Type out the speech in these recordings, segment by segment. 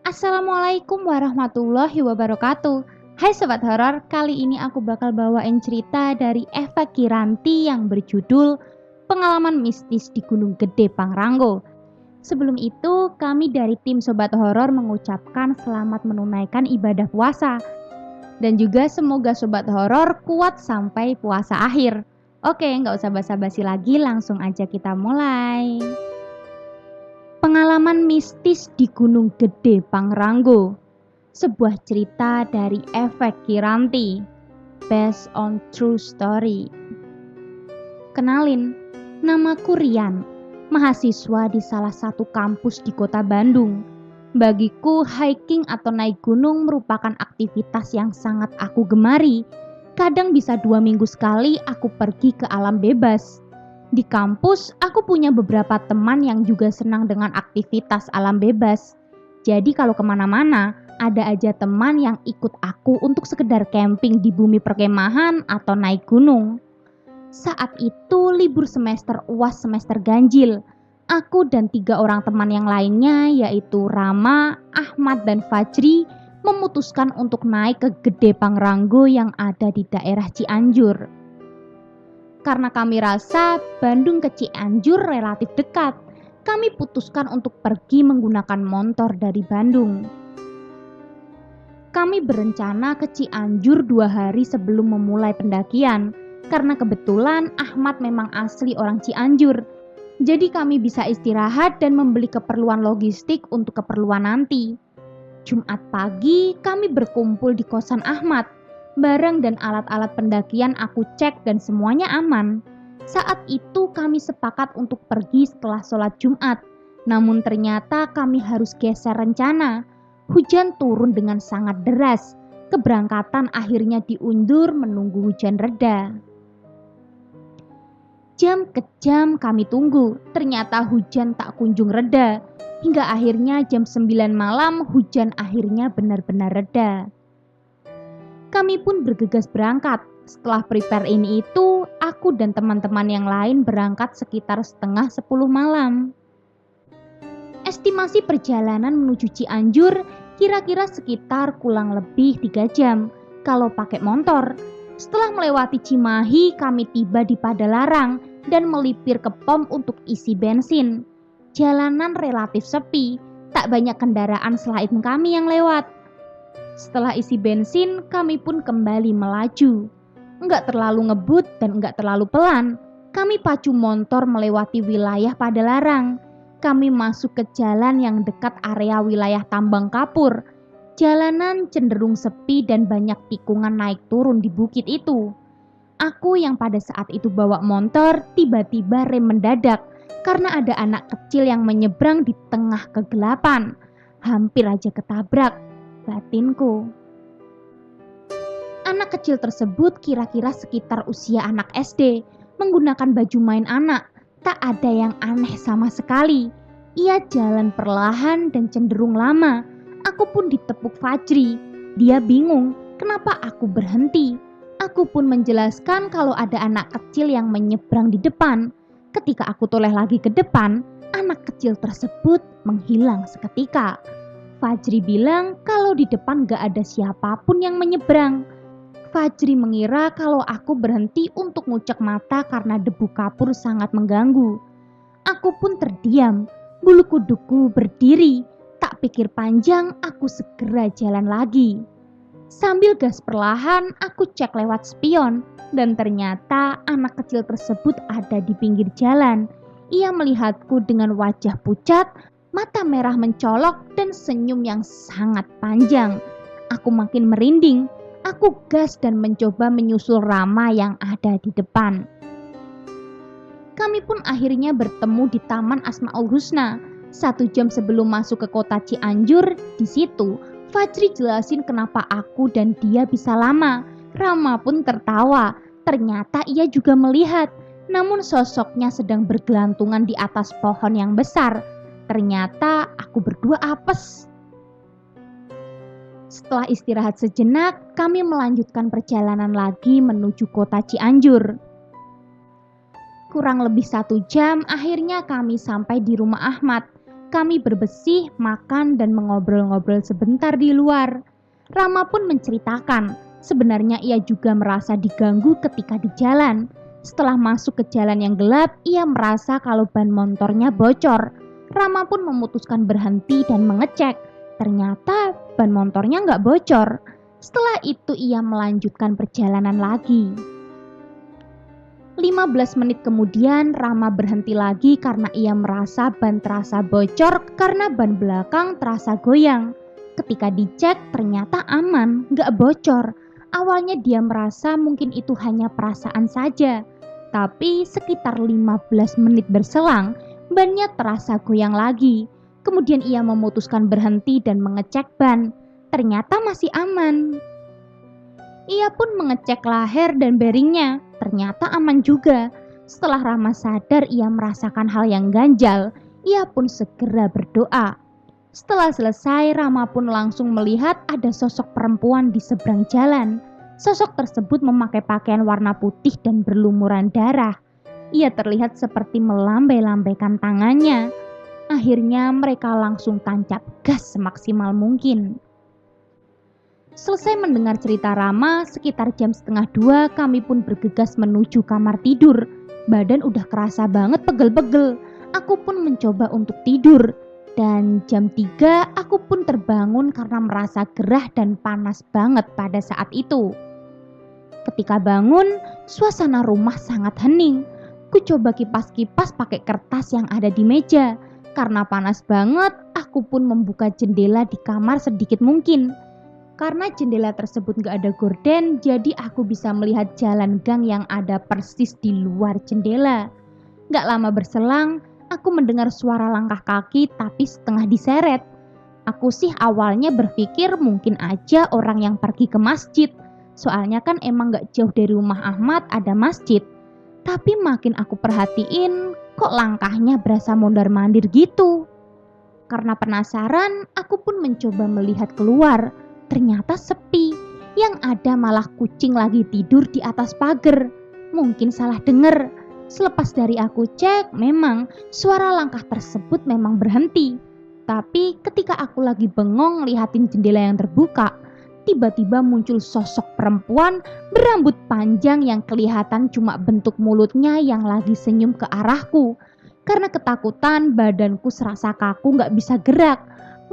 Assalamualaikum warahmatullahi wabarakatuh. Hai Sobat Horor, kali ini aku bakal bawain cerita dari Eva Kiranti yang berjudul Pengalaman Mistis di Gunung Gede Pangrango. Sebelum itu, kami dari tim Sobat Horor mengucapkan selamat menunaikan ibadah puasa. Dan juga semoga Sobat Horor kuat sampai puasa akhir. Oke, nggak usah basa-basi lagi, langsung aja kita mulai. Pengalaman mistis di Gunung Gede Pangrango. Sebuah cerita dari Eva Kiranti, based on true story. Kenalin, namaku Rian, mahasiswa di salah satu kampus di kota Bandung. Bagiku, hiking atau naik gunung merupakan aktivitas yang sangat aku gemari. Kadang bisa 2 minggu sekali aku pergi ke alam bebas. Di kampus, aku punya beberapa teman yang juga senang dengan aktivitas alam bebas. Jadi kalau kemana-mana, ada aja teman yang ikut aku untuk sekedar camping di bumi perkemahan atau naik gunung. Saat itu libur semester UAS semester ganjil. Aku dan 3 orang teman yang lainnya yaitu Rama, Ahmad, dan Fajri memutuskan untuk naik ke Gede Pangrango yang ada di daerah Cianjur. Karena kami rasa Bandung ke Cianjur relatif dekat, kami putuskan untuk pergi menggunakan motor dari Bandung. Kami berencana ke Cianjur 2 hari sebelum memulai pendakian, karena kebetulan Ahmad memang asli orang Cianjur. Jadi kami bisa istirahat dan membeli keperluan logistik untuk keperluan nanti. Jumat pagi kami berkumpul di kosan Ahmad. Barang dan alat-alat pendakian aku cek dan semuanya aman. Saat itu kami sepakat untuk pergi setelah sholat Jumat. Namun ternyata kami harus geser rencana. Hujan turun dengan sangat deras. Keberangkatan akhirnya diundur menunggu hujan reda. Jam ke jam kami tunggu. Ternyata hujan tak kunjung reda. Hingga akhirnya jam 9 malam hujan akhirnya benar-benar reda. Kami pun bergegas berangkat. Setelah prepare ini itu, aku dan teman-teman yang lain berangkat sekitar setengah 10 malam. Estimasi perjalanan menuju Cianjur kira-kira sekitar kurang lebih 3 jam kalau pakai motor. Setelah melewati Cimahi, kami tiba di Padalarang dan melipir ke pom untuk isi bensin. Jalanan relatif sepi, tak banyak kendaraan selain kami yang lewat. Setelah isi bensin, kami pun kembali melaju. Enggak terlalu ngebut dan enggak terlalu pelan. Kami pacu motor melewati wilayah Padalarang. Kami masuk ke jalan yang dekat area wilayah tambang kapur. Jalanan cenderung sepi dan banyak tikungan naik turun di bukit itu. Aku yang pada saat itu bawa motor tiba-tiba rem mendadak karena ada anak kecil yang menyeberang di tengah kegelapan. Hampir aja ketabrak. Batinku. Anak kecil tersebut kira-kira sekitar usia anak SD, menggunakan baju main anak. Tak ada yang aneh sama sekali. Ia jalan perlahan dan cenderung lama. Aku pun ditepuk Fajri. Dia bingung kenapa aku berhenti. Aku pun menjelaskan kalau ada anak kecil yang menyeberang di depan. Ketika aku toleh lagi ke depan, anak kecil tersebut menghilang seketika. Fajri bilang kalau di depan gak ada siapapun yang menyeberang. Fajri mengira kalau aku berhenti untuk ngucek mata karena debu kapur sangat mengganggu. Aku pun terdiam, bulu kuduku berdiri. Tak pikir panjang, aku segera jalan lagi. Sambil gas perlahan, aku cek lewat spion. Dan ternyata anak kecil tersebut ada di pinggir jalan. Ia melihatku dengan wajah pucat, mata merah mencolok dan senyum yang sangat panjang. Aku makin merinding. Aku gas dan mencoba menyusul Rama yang ada di depan. Kami pun akhirnya bertemu di Taman Asmaul Husna. 1 jam sebelum masuk ke kota Cianjur, di situ Fajri jelasin kenapa aku dan dia bisa lama. Rama pun tertawa. Ternyata ia juga melihat, namun sosoknya sedang bergelantungan di atas pohon yang besar. Ternyata aku berdua apes. Setelah istirahat sejenak, kami melanjutkan perjalanan lagi menuju kota Cianjur. Kurang lebih 1 jam, akhirnya kami sampai di rumah Ahmad. Kami berbesih, makan, dan mengobrol-ngobrol sebentar di luar. Rama pun menceritakan, sebenarnya ia juga merasa diganggu ketika di jalan. Setelah masuk ke jalan yang gelap, ia merasa kalau ban motornya bocor. Rama pun memutuskan berhenti dan mengecek. Ternyata ban motornya nggak bocor. Setelah itu ia melanjutkan perjalanan lagi. 15 menit kemudian Rama berhenti lagi karena ia merasa ban terasa bocor karena ban belakang terasa goyang. Ketika dicek ternyata aman, nggak bocor. Awalnya dia merasa mungkin itu hanya perasaan saja. Tapi sekitar 15 menit berselang, bannya terasa goyang lagi. Kemudian ia memutuskan berhenti dan mengecek ban. Ternyata masih aman. Ia pun mengecek laher dan bearingnya, ternyata aman juga. Setelah Rama sadar ia merasakan hal yang ganjal, ia pun segera berdoa. Setelah selesai, Rama pun langsung melihat ada sosok perempuan di seberang jalan. Sosok tersebut memakai pakaian warna putih dan berlumuran darah. Ia terlihat seperti melambai-lambaikan tangannya. Akhirnya mereka langsung tancap gas semaksimal mungkin. Selesai mendengar cerita Rama, sekitar jam 1:30 kami pun bergegas menuju kamar tidur. Badan udah kerasa banget pegel-pegel. Aku pun mencoba untuk tidur. Dan jam 3 aku pun terbangun karena merasa gerah dan panas banget pada saat itu. Ketika bangun, suasana rumah sangat hening. Ku coba kipas-kipas pakai kertas yang ada di meja. Karena panas banget, aku pun membuka jendela di kamar sedikit mungkin. Karena jendela tersebut gak ada gorden, jadi aku bisa melihat jalan gang yang ada persis di luar jendela. Gak lama berselang, aku mendengar suara langkah kaki tapi setengah diseret. Aku sih awalnya berpikir mungkin aja orang yang pergi ke masjid. Soalnya kan emang gak jauh dari rumah Ahmad ada masjid. Tapi makin aku perhatiin, kok langkahnya berasa mondar-mandir gitu. Karena penasaran, aku pun mencoba melihat keluar. Ternyata sepi, yang ada malah kucing lagi tidur di atas pagar. Mungkin salah dengar. Selepas dari aku cek, memang suara langkah tersebut memang berhenti. Tapi ketika aku lagi bengong lihatin jendela yang terbuka, tiba-tiba muncul sosok perempuan berambut panjang yang kelihatan cuma bentuk mulutnya yang lagi senyum ke arahku. Karena ketakutan, badanku serasa kaku gak bisa gerak.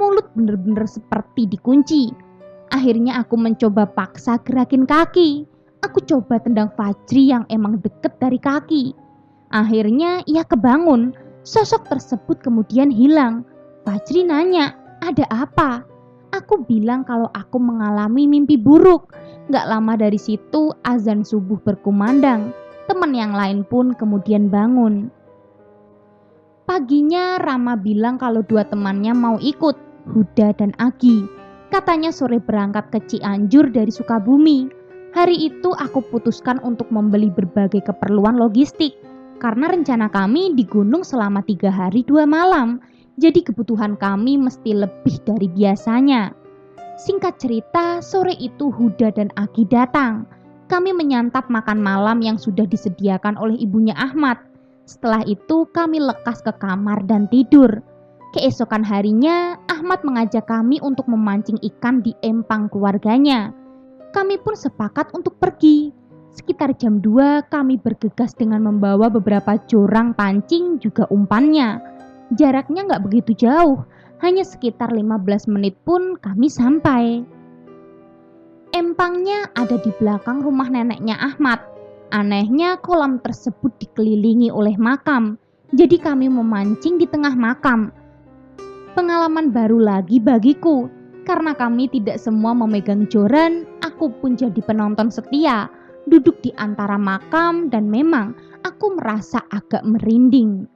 Mulut bener-bener seperti dikunci. Akhirnya aku mencoba paksa gerakin kaki. Aku coba tendang Fajri yang emang deket dari kaki. Akhirnya ia kebangun. Sosok tersebut kemudian hilang. Fajri nanya, ada apa? Aku bilang kalau aku mengalami mimpi buruk. Gak lama dari situ azan subuh berkumandang. Teman yang lain pun kemudian bangun. Paginya Rama bilang kalau 2 temannya mau ikut, Huda dan Agi. Katanya sore berangkat ke Cianjur dari Sukabumi. Hari itu aku putuskan untuk membeli berbagai keperluan logistik. Karena rencana kami di gunung selama 3 hari 2 malam. Jadi kebutuhan kami mesti lebih dari biasanya. Singkat cerita, sore itu Huda dan Agi datang. Kami menyantap makan malam yang sudah disediakan oleh ibunya Ahmad. Setelah itu kami lekas ke kamar dan tidur. Keesokan harinya, Ahmad mengajak kami untuk memancing ikan di empang keluarganya. Kami pun sepakat untuk pergi. Sekitar jam 2, kami bergegas dengan membawa beberapa jorang pancing juga umpannya. Jaraknya nggak begitu jauh, hanya sekitar 15 menit pun kami sampai. Empangnya ada di belakang rumah neneknya Ahmad. Anehnya kolam tersebut dikelilingi oleh makam, jadi kami memancing di tengah makam. Pengalaman baru lagi bagiku, karena kami tidak semua memegang joran, aku pun jadi penonton setia, duduk di antara makam dan memang aku merasa agak merinding.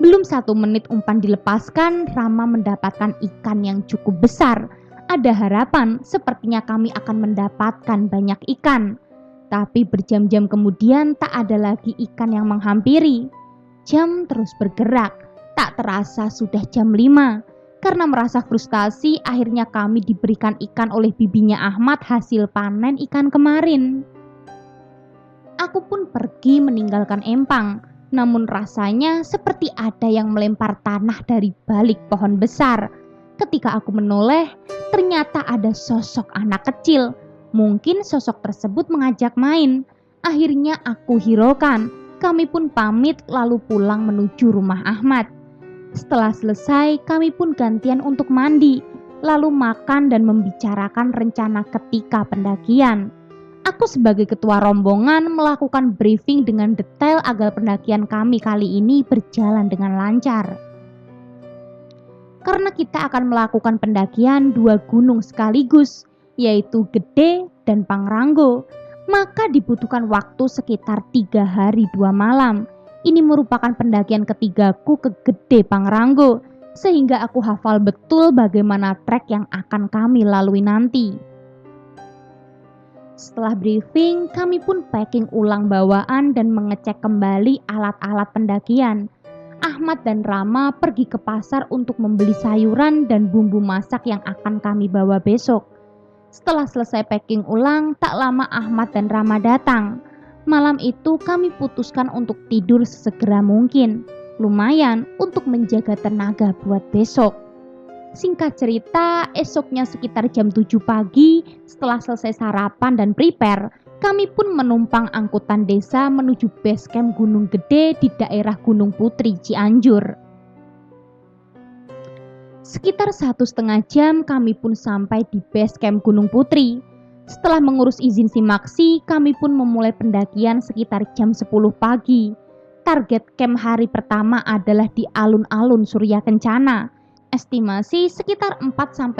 Belum 1 menit umpan dilepaskan, Rama mendapatkan ikan yang cukup besar. Ada harapan sepertinya kami akan mendapatkan banyak ikan. Tapi berjam-jam kemudian tak ada lagi ikan yang menghampiri. Jam terus bergerak. Tak terasa sudah jam 5. Karena merasa frustasi, akhirnya kami diberikan ikan oleh bibinya Ahmad hasil panen ikan kemarin. Aku pun pergi meninggalkan empang. Namun rasanya seperti ada yang melempar tanah dari balik pohon besar. Ketika aku menoleh, ternyata ada sosok anak kecil. Mungkin sosok tersebut mengajak main. Akhirnya aku hiraukan. Kami pun pamit lalu pulang menuju rumah Ahmad. Setelah selesai, kami pun gantian untuk mandi, lalu makan dan membicarakan rencana ketika pendakian. Aku sebagai ketua rombongan melakukan briefing dengan detail agar pendakian kami kali ini berjalan dengan lancar. Karena kita akan melakukan pendakian 2 gunung sekaligus, yaitu Gede dan Pangrango, maka dibutuhkan waktu sekitar 3 hari 2 malam. Ini merupakan pendakian ketigaku ke Gede Pangrango, sehingga aku hafal betul bagaimana trek yang akan kami lalui nanti. Setelah briefing, kami pun packing ulang bawaan dan mengecek kembali alat-alat pendakian. Ahmad dan Rama pergi ke pasar untuk membeli sayuran dan bumbu masak yang akan kami bawa besok. Setelah selesai packing ulang, tak lama Ahmad dan Rama datang. Malam itu kami putuskan untuk tidur sesegera mungkin. Lumayan untuk menjaga tenaga buat besok. Singkat cerita, esoknya sekitar jam 7 pagi, setelah selesai sarapan dan prepare, kami pun menumpang angkutan desa menuju base camp Gunung Gede di daerah Gunung Putri, Cianjur. Sekitar 1,5 jam kami pun sampai di base camp Gunung Putri. Setelah mengurus izin simaksi, kami pun memulai pendakian sekitar jam 10 pagi. Target camp hari pertama adalah di alun-alun Surya Kencana. Estimasi sekitar 4-5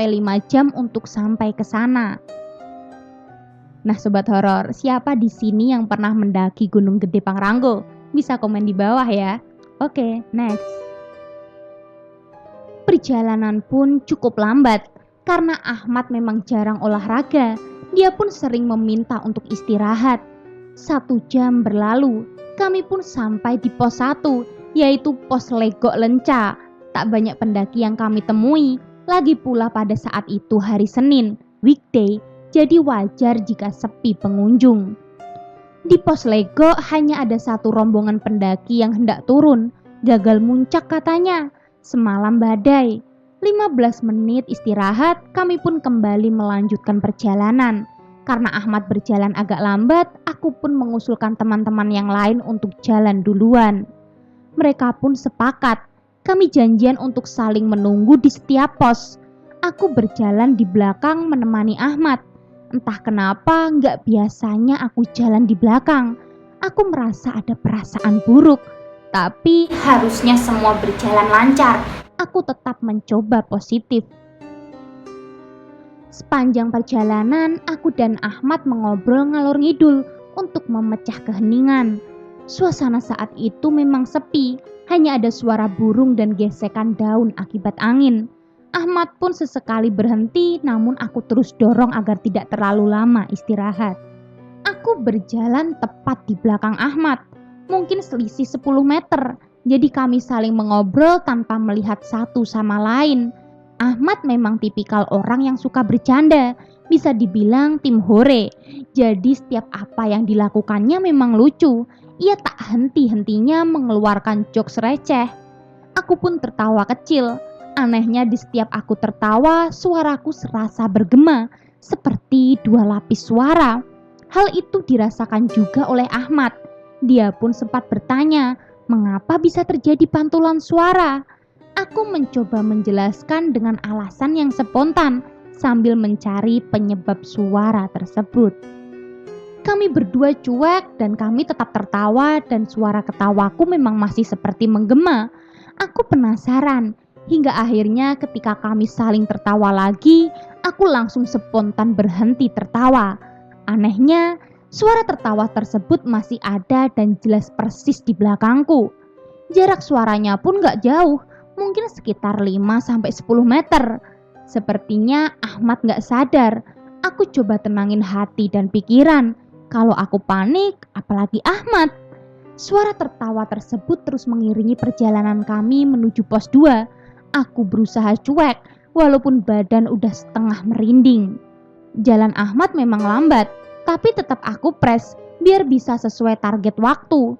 jam untuk sampai ke sana. Nah sobat horor, siapa di sini yang pernah mendaki Gunung Gede Pangrango? Bisa komen di bawah ya. Oke, next. Perjalanan pun cukup lambat karena Ahmad memang jarang olahraga. Dia pun sering meminta untuk istirahat. 1 jam berlalu, kami pun sampai di pos 1, yaitu pos Legok Lenca. Tak banyak pendaki yang kami temui, lagi pula pada saat itu hari Senin, weekday, jadi wajar jika sepi pengunjung. Di pos Legok hanya ada 1 rombongan pendaki yang hendak turun, gagal muncak katanya, semalam badai. 15 menit istirahat, kami pun kembali melanjutkan perjalanan. Karena Ahmad berjalan agak lambat, aku pun mengusulkan teman-teman yang lain untuk jalan duluan. Mereka pun sepakat. Kami janjian untuk saling menunggu di setiap pos. Aku berjalan di belakang menemani Ahmad. Entah kenapa gak biasanya aku jalan di belakang. Aku merasa ada perasaan buruk. Tapi harusnya semua berjalan lancar. Aku tetap mencoba positif. Sepanjang perjalanan, aku dan Ahmad mengobrol ngalor ngidul untuk memecah keheningan. Suasana saat itu memang sepi. Hanya ada suara burung dan gesekan daun akibat angin. Ahmad pun sesekali berhenti, namun aku terus dorong agar tidak terlalu lama istirahat. Aku berjalan tepat di belakang Ahmad, mungkin selisih 10 meter, jadi kami saling mengobrol tanpa melihat satu sama lain. Ahmad memang tipikal orang yang suka bercanda, bisa dibilang tim hore, jadi setiap apa yang dilakukannya memang lucu. Ia tak henti-hentinya mengeluarkan jokes receh. Aku pun tertawa kecil. Anehnya di setiap aku tertawa, suaraku serasa bergema, seperti 2 lapis suara. Hal itu dirasakan juga oleh Ahmad. Dia pun sempat bertanya, mengapa bisa terjadi pantulan suara? Aku mencoba menjelaskan dengan alasan yang spontan, sambil mencari penyebab suara tersebut. Kami berdua cuek dan kami tetap tertawa dan suara ketawaku memang masih seperti menggema. Aku penasaran, hingga akhirnya ketika kami saling tertawa lagi, aku langsung spontan berhenti tertawa. Anehnya, suara tertawa tersebut masih ada dan jelas persis di belakangku. Jarak suaranya pun gak jauh, mungkin sekitar 5-10 meter. Sepertinya Ahmad gak sadar. Aku coba tenangin hati dan pikiran. Kalau aku panik, apalagi Ahmad. Suara tertawa tersebut terus mengiringi perjalanan kami menuju pos 2. Aku berusaha cuek, walaupun badan udah setengah merinding. Jalan Ahmad memang lambat, tapi tetap aku press biar bisa sesuai target waktu.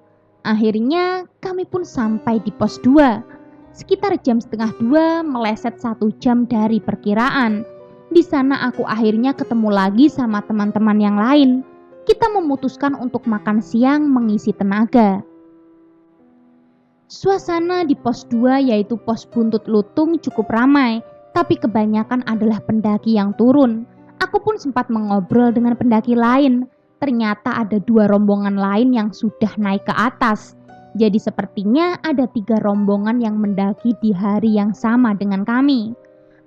Akhirnya kami pun sampai di pos 2. Sekitar jam setengah 2 meleset 1 jam dari perkiraan. Di sana aku akhirnya ketemu lagi sama teman-teman yang lain. Kita memutuskan untuk makan siang mengisi tenaga. Suasana di pos 2 yaitu pos Buntut Lutung cukup ramai, tapi kebanyakan adalah pendaki yang turun. Aku pun sempat mengobrol dengan pendaki lain. Ternyata ada 2 rombongan lain yang sudah naik ke atas. Jadi sepertinya ada 3 rombongan yang mendaki di hari yang sama dengan kami.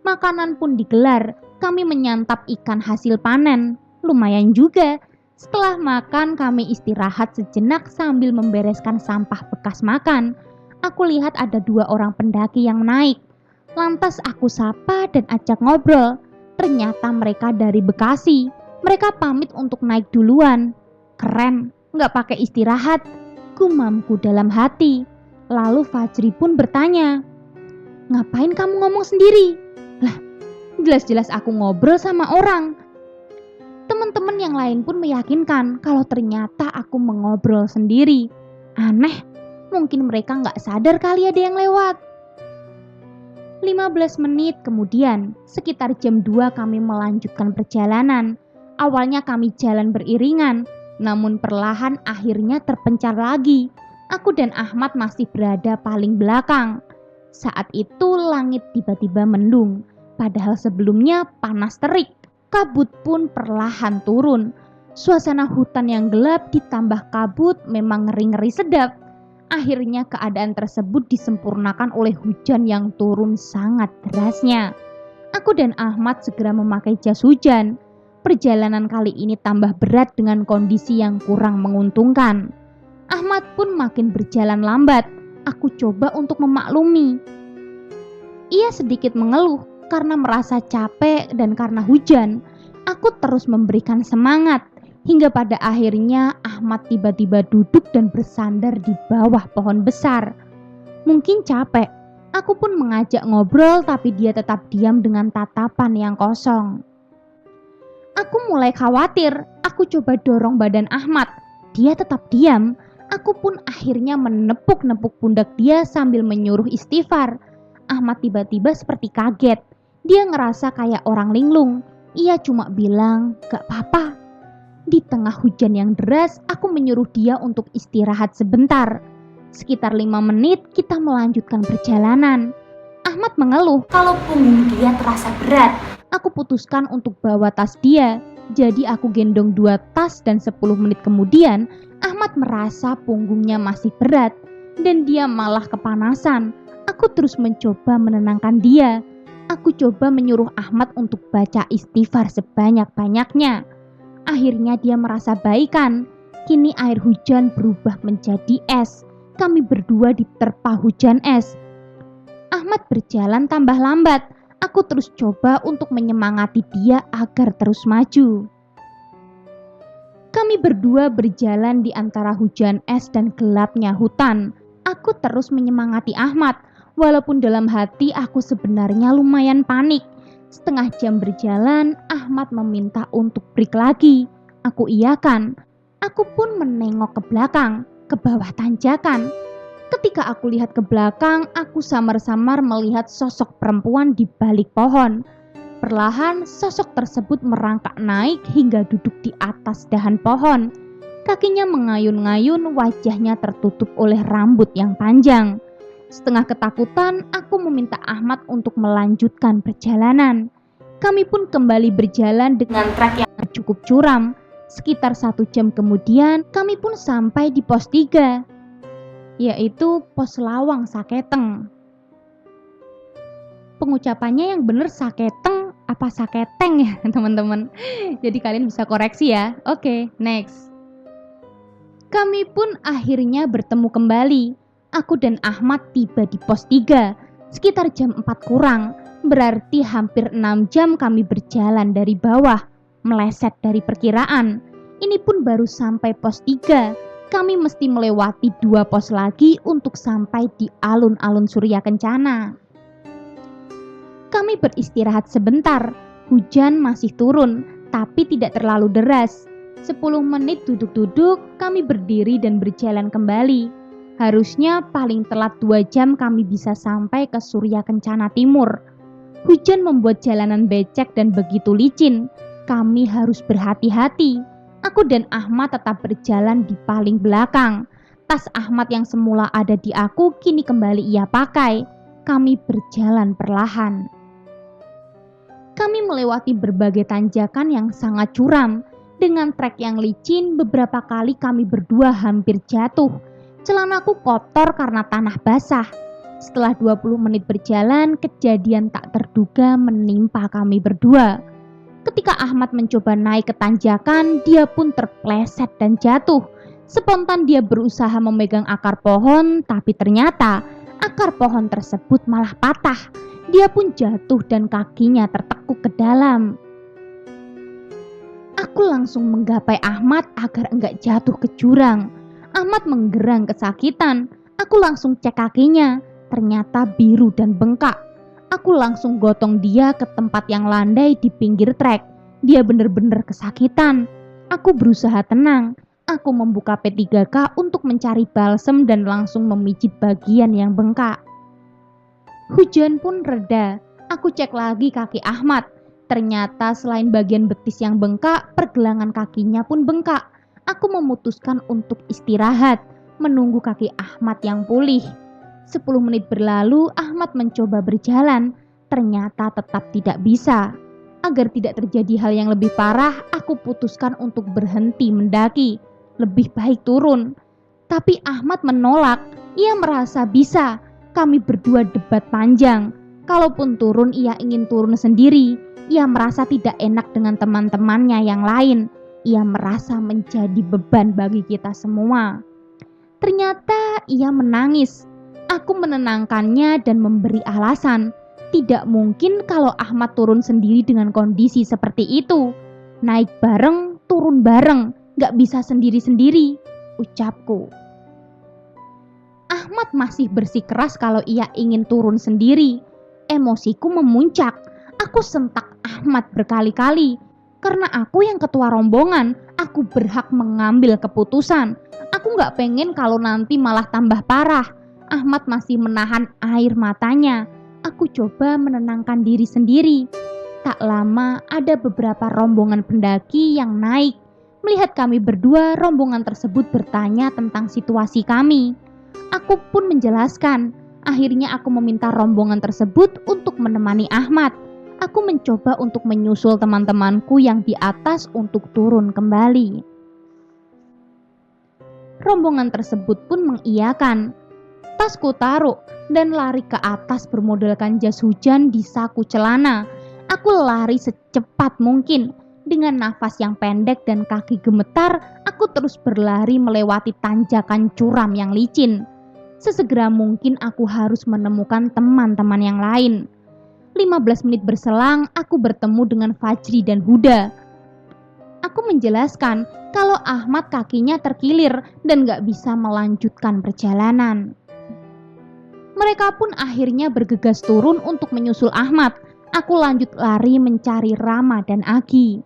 Makanan pun digelar, kami menyantap ikan hasil panen. Lumayan juga. Setelah makan kami istirahat sejenak sambil membereskan sampah bekas makan. Aku lihat ada 2 orang pendaki yang naik. Lantas aku sapa dan ajak ngobrol. Ternyata mereka dari Bekasi. Mereka pamit untuk naik duluan. Keren, nggak pakai istirahat. Gumamku dalam hati. Lalu Fajri pun bertanya, ngapain kamu ngomong sendiri? Lah, jelas-jelas aku ngobrol sama orang. Teman-teman yang lain pun meyakinkan kalau ternyata aku mengobrol sendiri. Aneh, mungkin mereka nggak sadar kali ada yang lewat. 15 menit kemudian, sekitar jam 2 kami melanjutkan perjalanan. Awalnya kami jalan beriringan, namun perlahan akhirnya terpencar lagi. Aku dan Ahmad masih berada paling belakang. Saat itu langit tiba-tiba mendung, padahal sebelumnya panas terik. Kabut pun perlahan turun. Suasana hutan yang gelap ditambah kabut memang ngeri-ngeri sedap. Akhirnya keadaan tersebut disempurnakan oleh hujan yang turun sangat derasnya. Aku dan Ahmad segera memakai jas hujan. Perjalanan kali ini tambah berat dengan kondisi yang kurang menguntungkan. Ahmad pun makin berjalan lambat. Aku coba untuk memaklumi. Ia sedikit mengeluh karena merasa capek dan karena hujan. Aku terus memberikan semangat. Hingga pada akhirnya Ahmad tiba-tiba duduk dan bersandar di bawah pohon besar. Mungkin capek. Aku pun mengajak ngobrol tapi dia tetap diam dengan tatapan yang kosong. Aku mulai khawatir. Aku coba dorong badan Ahmad. Dia tetap diam. Aku pun akhirnya menepuk-nepuk pundak dia sambil menyuruh istighfar. Ahmad tiba-tiba seperti kaget. Dia ngerasa kayak orang linglung. Ia cuma bilang, "Gak apa-apa." Di tengah hujan yang deras, aku menyuruh dia untuk istirahat sebentar. Sekitar 5 menit kita melanjutkan perjalanan. Ahmad mengeluh kalau punggung dia terasa berat. Aku putuskan untuk bawa tas dia. Jadi aku gendong 2 tas dan 10 menit kemudian Ahmad merasa punggungnya masih berat dan dia malah kepanasan. Aku terus mencoba menenangkan dia. Aku coba menyuruh Ahmad untuk baca istighfar sebanyak-banyaknya. Akhirnya dia merasa baikan. Kini air hujan berubah menjadi es. Kami berdua diterpa hujan es. Ahmad berjalan tambah lambat. Aku terus coba untuk menyemangati dia agar terus maju. Kami berdua berjalan di antara hujan es dan gelapnya hutan. Aku terus menyemangati Ahmad, walaupun dalam hati aku sebenarnya lumayan panik. Setengah jam berjalan, Ahmad meminta untuk break lagi. Aku iyakan. Aku pun menengok ke belakang, ke bawah tanjakan. Ketika aku lihat ke belakang, aku samar-samar melihat sosok perempuan di balik pohon. Perlahan, sosok tersebut merangkak naik hingga duduk di atas dahan pohon. Kakinya mengayun-ngayun, wajahnya tertutup oleh rambut yang panjang. Setengah ketakutan, aku meminta Ahmad untuk melanjutkan perjalanan. Kami pun kembali berjalan dengan trek yang cukup curam. Sekitar 1 jam kemudian, kami pun sampai di pos 3, yaitu pos Lawang Saketeng. Pengucapannya yang benar Saketeng apa Saketeng ya teman-teman. Jadi kalian bisa koreksi ya. Oke, next. Kami pun akhirnya bertemu kembali. Aku dan Ahmad tiba di pos 3 sekitar jam 4 kurang. Berarti hampir 6 jam kami berjalan dari bawah, meleset dari perkiraan. Ini pun baru sampai pos 3. Kami mesti melewati 2 pos lagi untuk sampai di alun-alun Surya Kencana. Kami beristirahat sebentar. Hujan masih turun, tapi tidak terlalu deras. 10 menit duduk-duduk, kami berdiri dan berjalan kembali. Harusnya paling telat 2 jam kami bisa sampai ke Surya Kencana Timur. Hujan membuat jalanan becek dan begitu licin. Kami harus berhati-hati. Aku dan Ahmad tetap berjalan di paling belakang. Tas Ahmad yang semula ada di aku kini kembali ia pakai. Kami berjalan perlahan. Kami melewati berbagai tanjakan yang sangat curam. Dengan trek yang licin, beberapa kali kami berdua hampir jatuh. Celanaku kotor karena tanah basah. Setelah 20 menit berjalan, kejadian tak terduga menimpa kami berdua. Ketika Ahmad mencoba naik ke tanjakan, dia pun terpleset dan jatuh. Spontan dia berusaha memegang akar pohon, tapi ternyata akar pohon tersebut malah patah. Dia pun jatuh dan kakinya tertekuk ke dalam. Aku langsung menggapai Ahmad agar enggak jatuh ke jurang. Ahmad menggerang kesakitan. Aku langsung cek kakinya. Ternyata biru dan bengkak. Aku langsung gotong dia ke tempat yang landai di pinggir trek. Dia benar-benar kesakitan. Aku berusaha tenang. Aku membuka P3K untuk mencari balsem dan langsung memijit bagian yang bengkak. Hujan pun reda. Aku cek lagi kaki Ahmad. Ternyata selain bagian betis yang bengkak, pergelangan kakinya pun bengkak. Aku memutuskan untuk istirahat, menunggu kaki Ahmad yang pulih. 10 menit berlalu, Ahmad mencoba berjalan. Ternyata tetap tidak bisa. Agar tidak terjadi hal yang lebih parah, aku putuskan untuk berhenti mendaki. Lebih baik turun. Tapi Ahmad menolak. Ia merasa bisa. Kami berdua debat panjang. Kalaupun turun, ia ingin turun sendiri. Ia merasa tidak enak dengan teman-temannya yang lain. Ia merasa menjadi beban bagi kita semua. Ternyata ia menangis. Aku menenangkannya dan memberi alasan. Tidak mungkin kalau Ahmad turun sendiri dengan kondisi seperti itu. Naik bareng, turun bareng. Gak bisa sendiri-sendiri, ucapku. Ahmad masih bersikeras kalau ia ingin turun sendiri. Emosiku memuncak. Aku sentak Ahmad berkali-kali. Karena aku yang ketua rombongan, aku berhak mengambil keputusan. Aku gak pengen kalau nanti malah tambah parah. Ahmad masih menahan air matanya. Aku coba menenangkan diri sendiri. Tak lama ada beberapa rombongan pendaki yang naik. Melihat kami berdua, rombongan tersebut bertanya tentang situasi kami. Aku pun menjelaskan. Akhirnya aku meminta rombongan tersebut untuk menemani Ahmad. Aku mencoba untuk menyusul teman-temanku yang di atas untuk turun kembali. Rombongan tersebut pun mengiyakan. Tasku taruh dan lari ke atas bermodalkan jas hujan di saku celana. Aku lari secepat mungkin. Dengan nafas yang pendek dan kaki gemetar, aku terus berlari melewati tanjakan curam yang licin. Sesegera mungkin aku harus menemukan teman-teman yang lain. 15 menit berselang, aku bertemu dengan Fajri dan Huda. Aku menjelaskan kalau Ahmad kakinya terkilir dan gak bisa melanjutkan perjalanan. Mereka pun akhirnya bergegas turun untuk menyusul Ahmad. Aku lanjut lari mencari Rama dan Agi.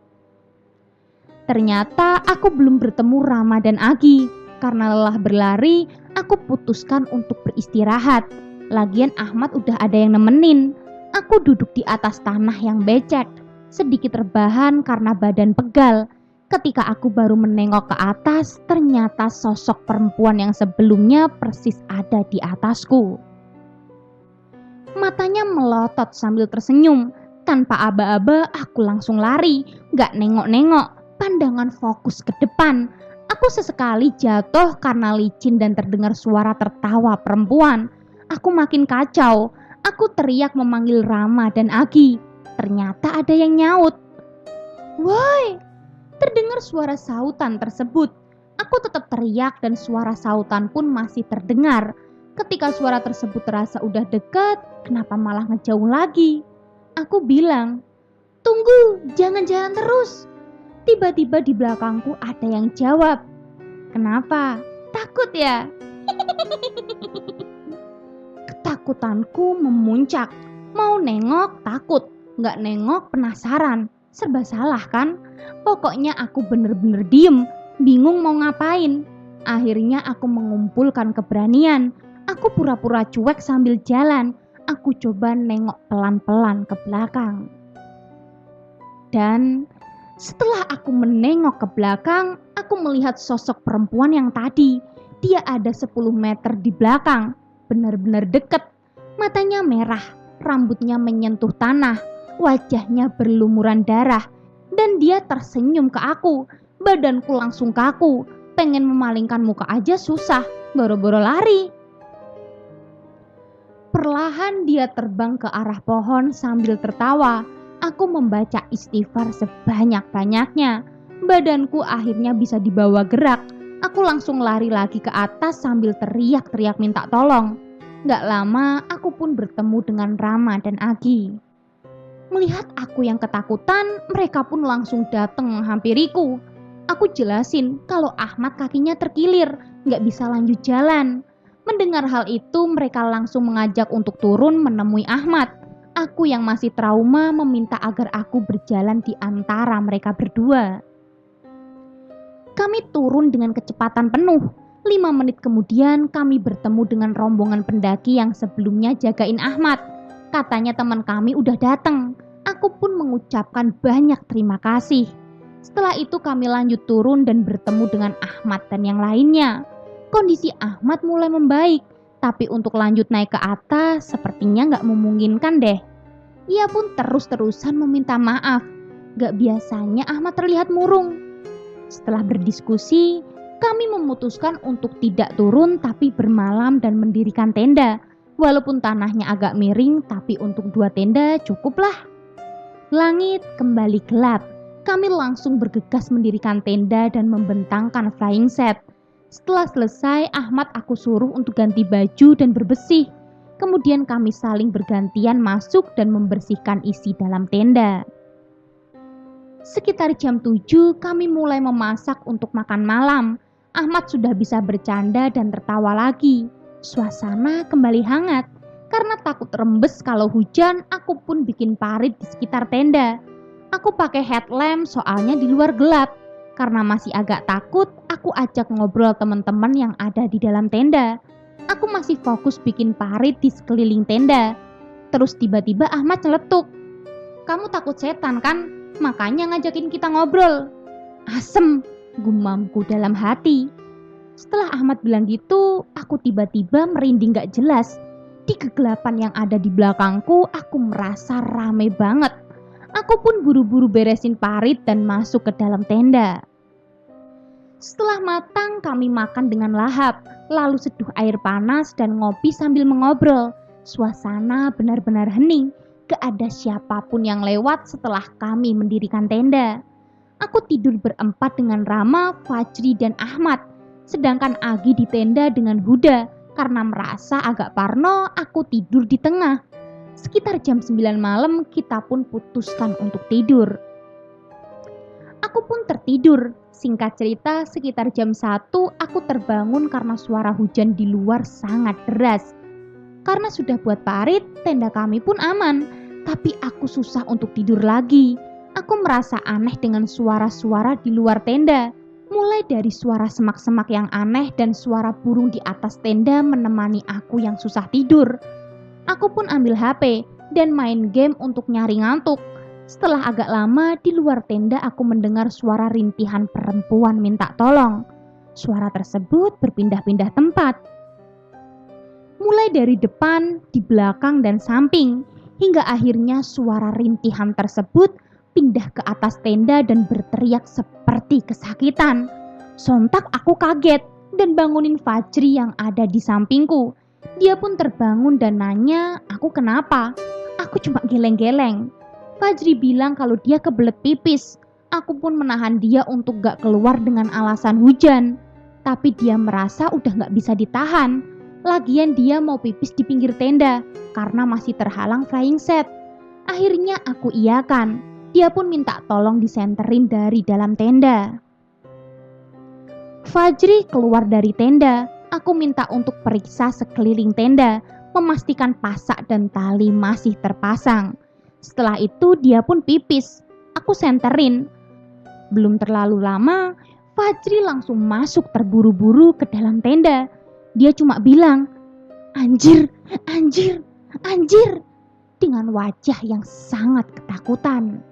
Ternyata aku belum bertemu Rama dan Agi. Karena lelah berlari, aku putuskan untuk beristirahat. Lagian Ahmad udah ada yang nemenin. Aku duduk di atas tanah yang becek, sedikit rebahan karena badan pegal. Ketika aku baru menengok ke atas, ternyata sosok perempuan yang sebelumnya persis ada di atasku. Matanya melotot sambil tersenyum. Tanpa aba-aba, aku langsung lari, gak nengok-nengok. Pandangan fokus ke depan. Aku sesekali jatuh karena licin dan terdengar suara tertawa perempuan. Aku makin kacau. Aku teriak memanggil Rama dan Agi. Ternyata ada yang nyaut. "Woi!" Terdengar suara sautan tersebut. Aku tetap teriak dan suara sautan pun masih terdengar. Ketika suara tersebut terasa udah dekat, kenapa malah ngejauh lagi? Aku bilang, "Tunggu, jangan jalan terus." Tiba-tiba di belakangku ada yang jawab, "Kenapa? Takut ya?" Ketakutanku memuncak. Mau nengok takut, nggak nengok penasaran. Serba salah kan? Pokoknya aku bener-bener diem, bingung mau ngapain. Akhirnya aku mengumpulkan keberanian. Aku pura-pura cuek sambil jalan. Aku coba nengok pelan-pelan ke belakang. Dan setelah aku menengok ke belakang, aku melihat sosok perempuan yang tadi. Dia ada 10 meter di belakang, benar-benar dekat. Matanya merah, rambutnya menyentuh tanah, wajahnya berlumuran darah. Dan dia tersenyum ke aku. Badanku langsung kaku, pengen memalingkan muka aja susah, boro-boro lari. Perlahan dia terbang ke arah pohon sambil tertawa. Aku membaca istighfar sebanyak-banyaknya. Badanku akhirnya bisa dibawa gerak. Aku langsung lari lagi ke atas sambil teriak-teriak minta tolong. Gak lama aku pun bertemu dengan Rama dan Agi. Melihat aku yang ketakutan, mereka pun langsung datang menghampiriku. Aku jelasin kalau Ahmad kakinya terkilir, gak bisa lanjut jalan. Mendengar hal itu, mereka langsung mengajak untuk turun menemui Ahmad. Aku yang masih trauma meminta agar aku berjalan di antara mereka berdua. Kami turun dengan kecepatan penuh. 5 menit kemudian kami bertemu dengan rombongan pendaki yang sebelumnya jagain Ahmad. Katanya teman kami udah datang. Aku pun mengucapkan banyak terima kasih. Setelah itu kami lanjut turun dan bertemu dengan Ahmad dan yang lainnya. Kondisi Ahmad mulai membaik, tapi untuk lanjut naik ke atas sepertinya gak memungkinkan deh. Ia pun terus-terusan meminta maaf. Gak biasanya Ahmad terlihat murung. Setelah berdiskusi, kami memutuskan untuk tidak turun tapi bermalam dan mendirikan tenda. Walaupun tanahnya agak miring, tapi untuk 2 tenda cukuplah. Langit kembali gelap. Kami langsung bergegas mendirikan tenda dan membentangkan flying set. Setelah selesai, Ahmad aku suruh untuk ganti baju dan berbesih. Kemudian kami saling bergantian masuk dan membersihkan isi dalam tenda. Sekitar jam 7 kami mulai memasak untuk makan malam. Ahmad sudah bisa bercanda dan tertawa lagi. Suasana kembali hangat. Karena takut rembes kalau hujan, aku pun bikin parit di sekitar tenda. Aku pakai headlamp soalnya di luar gelap. Karena masih agak takut, aku ajak ngobrol teman-teman yang ada di dalam tenda. Aku masih fokus bikin parit di sekeliling tenda. Terus tiba-tiba Ahmad nyeletuk. "Kamu takut setan kan? Makanya ngajakin kita ngobrol." "Asem," gumamku dalam hati. Setelah Ahmad bilang gitu, aku tiba-tiba merinding gak jelas. Di kegelapan yang ada di belakangku, aku merasa rame banget. Aku pun buru-buru beresin parit dan masuk ke dalam tenda. Setelah matang, kami makan dengan lahap, lalu seduh air panas dan ngopi sambil mengobrol. Suasana benar-benar hening, gak ada siapapun yang lewat setelah kami mendirikan tenda. Aku tidur berempat dengan Rama, Fajri, dan Ahmad, sedangkan Agi di tenda dengan Huda. Karena merasa agak parno, aku tidur di tengah. Sekitar jam 9 malam, kita pun putuskan untuk tidur. Aku pun tertidur. Singkat cerita, sekitar jam 1 aku terbangun karena suara hujan di luar sangat deras. Karena sudah buat parit, tenda kami pun aman. Tapi aku susah untuk tidur lagi. Aku merasa aneh dengan suara-suara di luar tenda. Mulai dari suara semak-semak yang aneh dan suara burung di atas tenda menemani aku yang susah tidur. Aku pun ambil HP dan main game untuk nyari ngantuk. Setelah agak lama di luar tenda aku mendengar suara rintihan perempuan minta tolong. Suara tersebut berpindah-pindah tempat. Mulai dari depan, di belakang, dan samping. Hingga akhirnya suara rintihan tersebut pindah ke atas tenda dan berteriak seperti kesakitan. Sontak aku kaget dan bangunin Fajri yang ada di sampingku. Dia pun terbangun dan nanya, aku kenapa? Aku cuma geleng-geleng. Fajri bilang kalau dia kebelet pipis. Aku pun menahan dia untuk gak keluar dengan alasan hujan. Tapi dia merasa udah gak bisa ditahan. Lagian dia mau pipis di pinggir tenda karena masih terhalang flying set. Akhirnya aku iyakan. Dia pun minta tolong disenterin dari dalam tenda. Fajri keluar dari tenda. Aku minta untuk periksa sekeliling tenda, memastikan pasak dan tali masih terpasang. Setelah itu dia pun pipis. Aku senterin. Belum terlalu lama, Fajri langsung masuk terburu-buru ke dalam tenda. Dia cuma bilang, "Anjir, anjir, anjir," dengan wajah yang sangat ketakutan.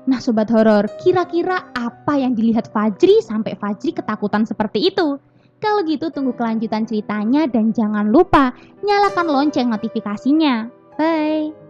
Nah sobat horor, kira-kira apa yang dilihat Fajri sampai Fajri ketakutan seperti itu? Kalau gitu tunggu kelanjutan ceritanya dan jangan lupa nyalakan lonceng notifikasinya. Bye!